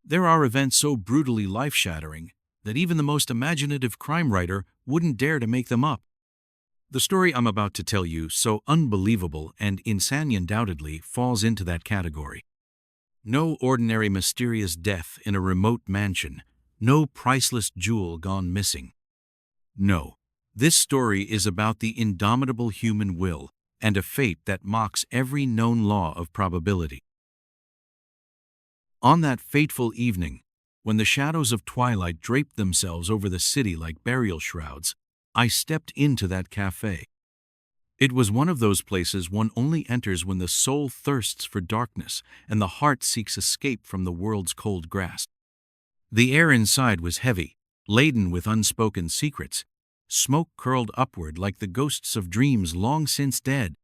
There are events so brutally life-shattering that even the most imaginative crime writer wouldn't dare to make them up. The story I'm about to tell you, so unbelievable and insane undoubtedly, falls into that category. No ordinary mysterious death in a remote mansion, no priceless jewel gone missing. No, this story is about the indomitable human will and a fate that mocks every known law of probability. On that fateful evening, when the shadows of twilight draped themselves over the city like burial shrouds, I stepped into that cafe. It was one of those places one only enters when the soul thirsts for darkness and the heart seeks escape from the world's cold grasp. The air inside was heavy, laden with unspoken secrets. Smoke curled upward like the ghosts of dreams long since dead.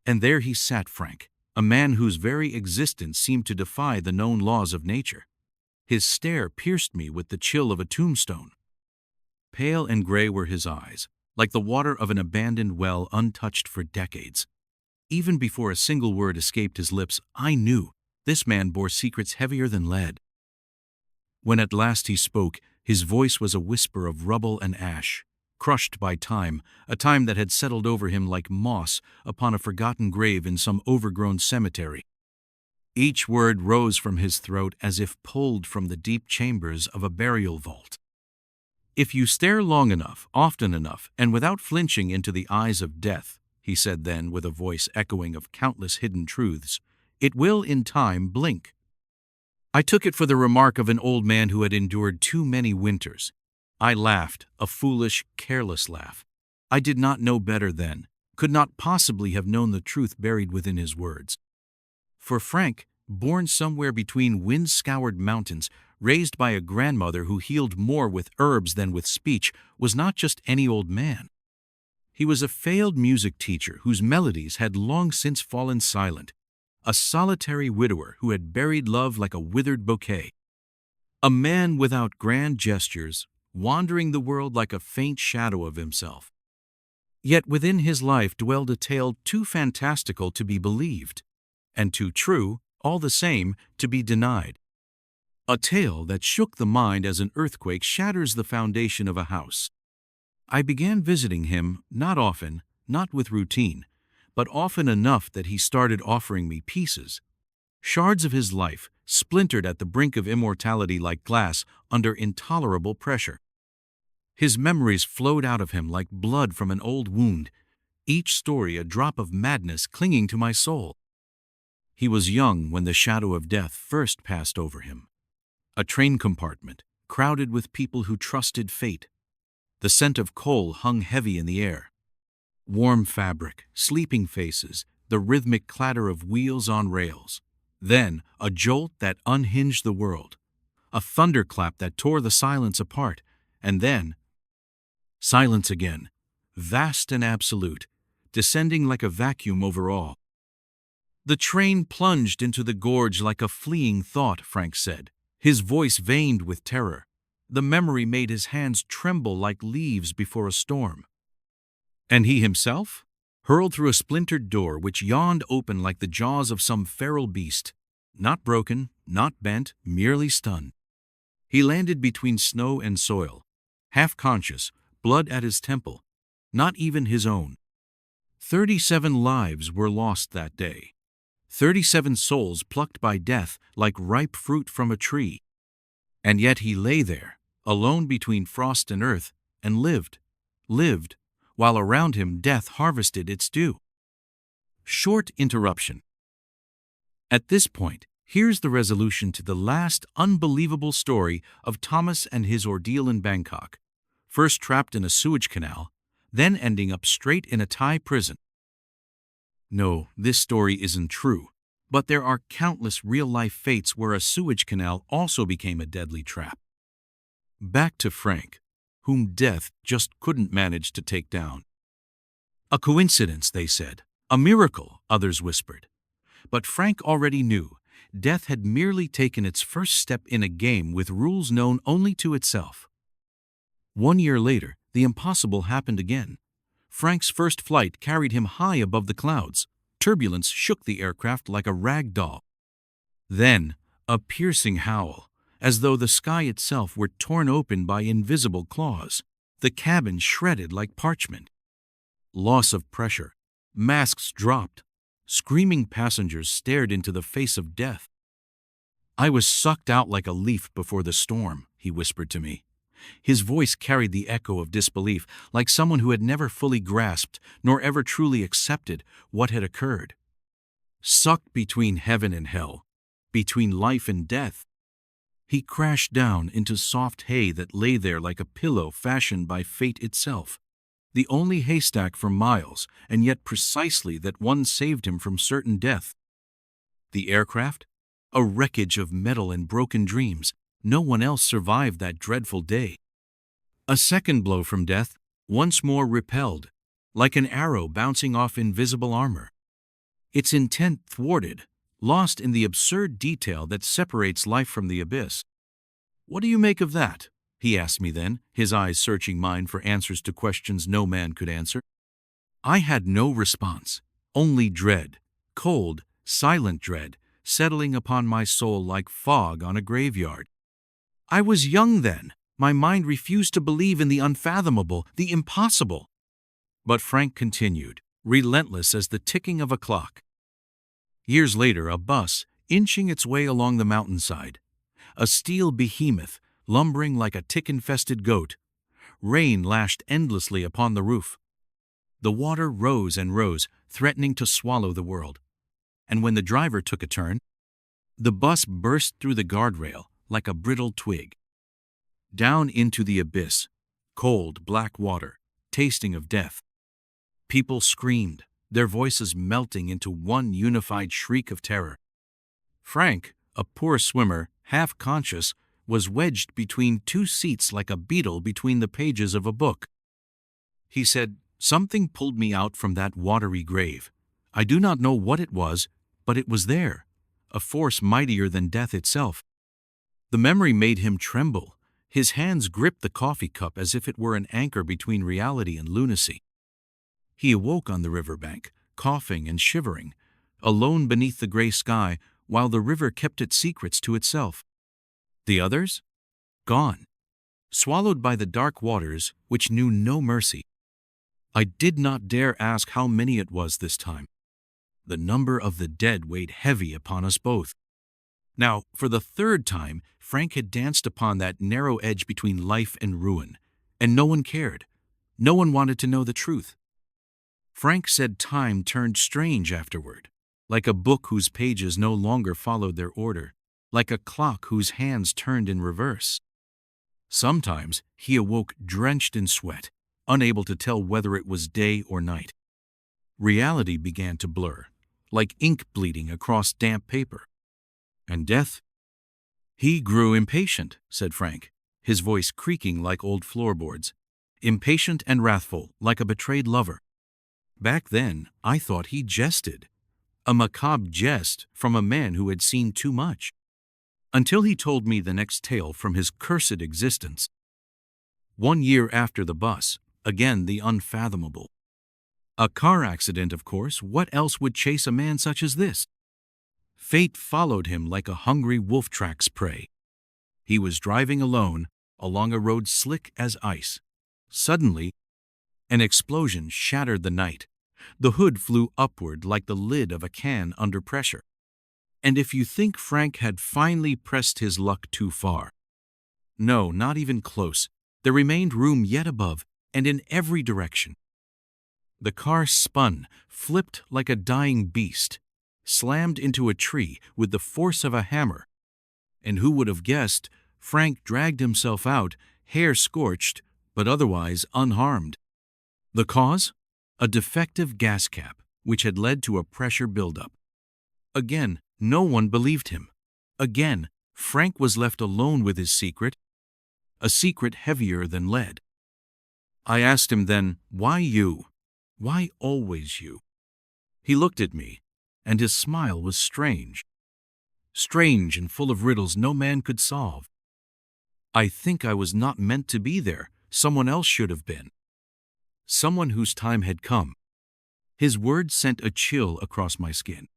And there he sat, Frank, a man whose very existence seemed to defy the known laws of nature. His stare pierced me with the chill of a tombstone. Pale and gray were his eyes, like the water of an abandoned well untouched for decades. Even before a single word escaped his lips, I knew this man bore secrets heavier than lead. When at last he spoke, his voice was a whisper of rubble and ash, crushed by time, a time that had settled over him like moss upon a forgotten grave in some overgrown cemetery. Each word rose from his throat as if pulled from the deep chambers of a burial vault. "If you stare long enough, often enough, and without flinching into the eyes of death," he said then with a voice echoing of countless hidden truths, "it will in time blink." I took it for the remark of an old man who had endured too many winters. I laughed, a foolish, careless laugh. I did not know better then, could not possibly have known the truth buried within his words. For Frank, born somewhere between wind-scoured mountains, raised by a grandmother who healed more with herbs than with speech, was not just any old man. He was a failed music teacher whose melodies had long since fallen silent, a solitary widower who had buried love like a withered bouquet, a man without grand gestures, wandering the world like a faint shadow of himself. Yet within his life dwelled a tale too fantastical to be believed, and too true, all the same, to be denied. A tale that shook the mind as an earthquake shatters the foundation of a house. I began visiting him, not often, not with routine, but often enough that he started offering me pieces, shards of his life, splintered at the brink of immortality like glass under intolerable pressure. His memories flowed out of him like blood from an old wound, each story a drop of madness clinging to my soul. He was young when the shadow of death first passed over him. A train compartment, crowded with people who trusted fate. The scent of coal hung heavy in the air. Warm fabric, sleeping faces, the rhythmic clatter of wheels on rails. Then, a jolt that unhinged the world. A thunderclap that tore the silence apart. And then, silence again, vast and absolute, descending like a vacuum over all. "The train plunged into the gorge like a fleeing thought," Frank said, his voice veined with terror. The memory made his hands tremble like leaves before a storm. And he himself? Hurled through a splintered door which yawned open like the jaws of some feral beast. Not broken, not bent, merely stunned. He landed between snow and soil, half-conscious, blood at his temple, not even his own. 37 lives were lost that day. 37 souls plucked by death like ripe fruit from a tree. And yet he lay there, alone between frost and earth, and lived, while around him death harvested its due. Short interruption. At this point, here's the resolution to the last unbelievable story of Thomas and his ordeal in Bangkok, first trapped in a sewage canal, then ending up straight in a Thai prison. No, this story isn't true, but there are countless real-life fates where a sewage canal also became a deadly trap. Back to Frank, whom death just couldn't manage to take down. A coincidence, they said. A miracle, others whispered. But Frank already knew death had merely taken its first step in a game with rules known only to itself. 1 year later, the impossible happened again. Frank's first flight carried him high above the clouds. Turbulence shook the aircraft like a rag doll. Then, a piercing howl, as though the sky itself were torn open by invisible claws, the cabin shredded like parchment. Loss of pressure. Masks dropped. Screaming passengers stared into the face of death. "I was sucked out like a leaf before the storm," he whispered to me. His voice carried the echo of disbelief, like someone who had never fully grasped nor ever truly accepted what had occurred. Sucked between heaven and hell, between life and death. He crashed down into soft hay that lay there like a pillow fashioned by fate itself. The only haystack for miles, and yet precisely that one saved him from certain death. The aircraft? A wreckage of metal and broken dreams. No one else survived that dreadful day. A second blow from death, once more repelled, like an arrow bouncing off invisible armor. Its intent thwarted, lost in the absurd detail that separates life from the abyss. "What do you make of that?" he asked me then, his eyes searching mine for answers to questions no man could answer. I had no response, only dread, cold, silent dread, settling upon my soul like fog on a graveyard. I was young then. My mind refused to believe in the unfathomable, the impossible. But Frank continued, relentless as the ticking of a clock. Years later, a bus, inching its way along the mountainside, a steel behemoth, lumbering like a tick-infested goat. Rain lashed endlessly upon the roof. The water rose and rose, threatening to swallow the world. And when the driver took a turn, the bus burst through the guardrail like a brittle twig. Down into the abyss, cold, black water, tasting of death. People screamed, their voices melting into one unified shriek of terror. Frank, a poor swimmer, half conscious, was wedged between two seats like a beetle between the pages of a book. He said, "Something pulled me out from that watery grave. I do not know what it was, but it was there, a force mightier than death itself." The memory made him tremble. His hands gripped the coffee cup as if it were an anchor between reality and lunacy. He awoke on the riverbank, coughing and shivering, alone beneath the gray sky, while the river kept its secrets to itself. The others? Gone. Swallowed by the dark waters, which knew no mercy. I did not dare ask how many it was this time. The number of the dead weighed heavy upon us both. Now, for the third time, Frank had danced upon that narrow edge between life and ruin, and no one cared. No one wanted to know the truth. Frank said time turned strange afterward, like a book whose pages no longer followed their order, like a clock whose hands turned in reverse. Sometimes he awoke drenched in sweat, unable to tell whether it was day or night. Reality began to blur, like ink bleeding across damp paper. And death? He grew impatient, said Frank, his voice creaking like old floorboards. Impatient and wrathful, like a betrayed lover. Back then, I thought he jested. A macabre jest from a man who had seen too much. Until he told me the next tale from his cursed existence. 1 year after the bus, again the unfathomable. A car accident, of course. What else would chase a man such as this? Fate followed him like a hungry wolf tracks prey. He was driving alone along a road slick as ice. Suddenly, an explosion shattered the night. The hood flew upward like the lid of a can under pressure. And if you think Frank had finally pressed his luck too far, no, not even close. There remained room yet above and in every direction. The car spun, flipped like a dying beast, slammed into a tree with the force of a hammer. And who would have guessed, Frank dragged himself out, hair scorched, but otherwise unharmed. The cause? A defective gas cap, which had led to a pressure buildup. Again, no one believed him. Again, Frank was left alone with his secret, a secret heavier than lead. I asked him then, why you? Why always you? He looked at me, and his smile was strange. Strange and full of riddles no man could solve. I think I was not meant to be there. Someone else should have been. Someone whose time had come. His words sent a chill across my skin.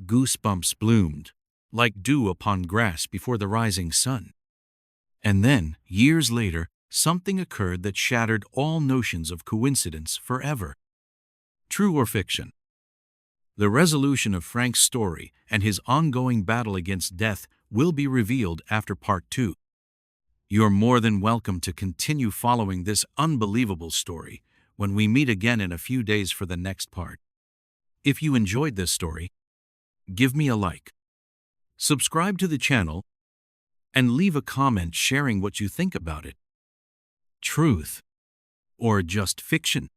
Goosebumps bloomed. like dew upon grass before the rising sun. And then, years later, something occurred that shattered all notions of coincidence forever. True or fiction? The resolution of Frank's story and his ongoing battle against death will be revealed after part 2. You're more than welcome to continue following this unbelievable story when we meet again in a few days for the next part. If you enjoyed this story, give me a like, subscribe to the channel, and leave a comment sharing what you think about it. Truth or just fiction?